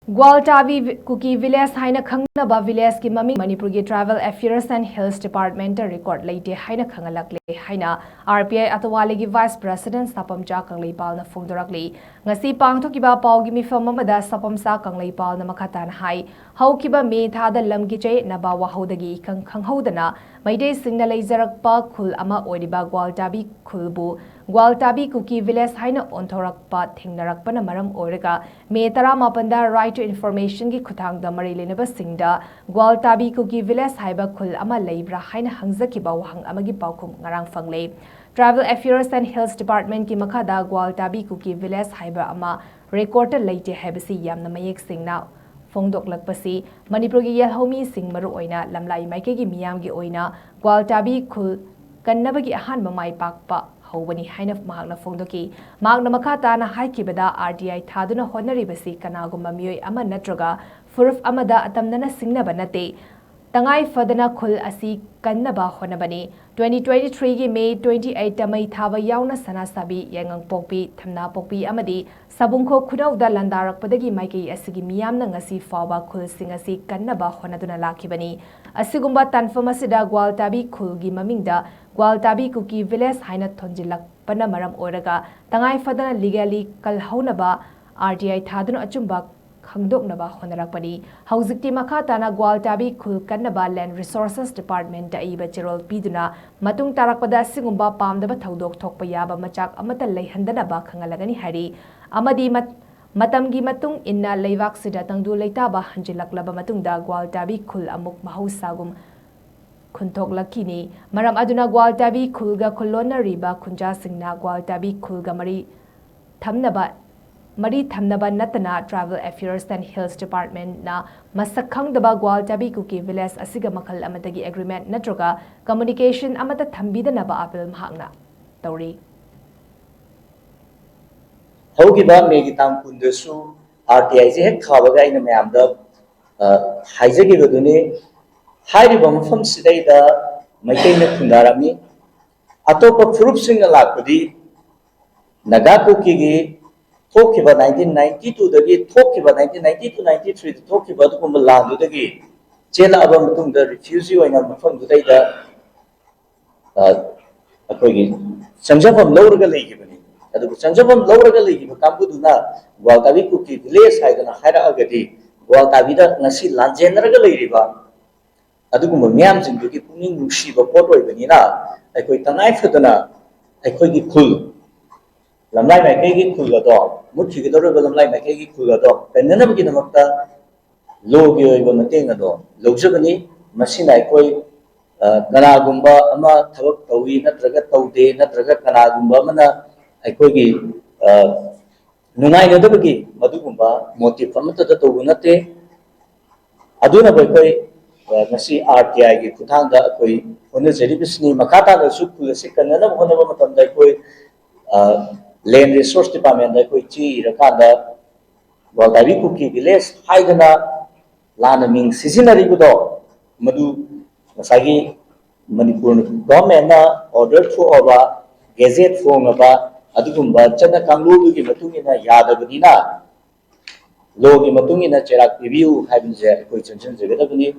Gwaltabi Kuki village Haina KHANGNABA village ki maming Manipur ki Travel Affairs and Hills Department record Leite Haina KHANGHANLAKLE Haina RPI ATHAWALE ki Vice President SAPAMCHA KANGLEIPAL na PHONGDORAKLI ngasi pangthokiba pawgi mifam amada SAPAMCHA KANGLEIPAL na makatan hai haukiba me thada lamgi chei naba wahodagi khanghaudana maidei singna leijarakpa khul ama oiriba Gwaltabi khulbu Gwaltabi Kuki village Haina onthorakpa thingnarakpana maram oiraga me tara mapanda right to information ki khutangda mari lenaba singda Gwaltabi Kuki village haiba khul ama leibra haina hangzakiba wahang amagi paukum ngarang fanglei Travel Affairs and Hills Department ki makhada Gwaltabi Kuki village haiba ama record Leite haibasi yamna mayek singna phongdoklakpasi Manipur gi yelhomi sing maru oina lamlai maike gi miyam gi oina Gwaltabi khul kannaba gi ahan mamai pakpa hawani haina mahakna phongdoki magna makhata na haikibada RDI thaduna honaribasi kanagumba miyoi ama natraga furuf amada atamnana singnaba nate tangai fadana khul asi kannaba honabani 2023 gi May 28 tamai thaba yauna sanasabi yangang pokpi thamna pokpi amadi sabungkho khunauda landarakpadagi maikei asigi miyamna ngasi fawa khul singasi kannaba honaduna lakibani asigumba tanfamasida Gwaltabi khulgi mamingda Gwaltabi Kuki village haina thonjilak pana maram oraga tangai fadana legally kalhaunaba RTI thaduna achumba khangdoknaba honarakpani hauzikti makhatana Gwaltabi khul kannaba land resources department da iba chirol piduna matung tarakpada sigumba pamdaba thaudok thokpa yaba machak amata leihandanaba khangalagani hari amadi matamgi matung inna leivak sida tangdu leitaba hanjilaklaba matungda Gwaltabi khul amuk mahausagum khunthok lakini maram aduna Gwaltabi khulga khulona riba khunja singna Gwaltabi khulga mari thamnaba natana Travel Affairs and Hills Department na masakhangdaba Gwaltabi Kuki village asiga makhal amatagi agreement natroga communication amata thambidanaba apel mahakna tauri hogiba megi tam kundesu RTI je hek khabaga ina mayamda haijagi goduni hairiba mafam sidaida maikei na khundarami atopa proof sing lakpadi naga kuki gi thokiba 1992 dagi thokiba 1992 93 thokiba dugumba landu dagi chela aba matungda refugee oina mafam dudaida akoigi sangjafam lawraga leigibani adu sangjafam lawraga leigiba kambuduna Gwaltabi Kuki village haidana haira agadi Gwaltabi da ngasi lanjenraga leiriba adugumba miyam jingdugi pungning nungsiba pot oibanina aikoi tangai fadana aikoigi khul lamlai maikei gi khul ado mutki dorba lamlai maikei gi khul ado penanabgi namakta logi oiba mateng ado lojabani masina aikoi kanagumba ama thabak tawi natraga taude natraga kanagumba mana aikoigi nungai nadabagi madugumba motive amata da tobu nate aduna boikoi ngasi RTI gi kuthangda akoi honajari makata na su khulasi kanana honaba matamda akoi land resource department da akoi chi rakanda Gwaltabi Kuki village haidana lana ming seasonary budo madu ngasagi Manipur government na order through over gazette phongaba adugumba chana kanglu gi matungina yadabadina logi matungina cherak review haibinje akoi chanchan jagadabani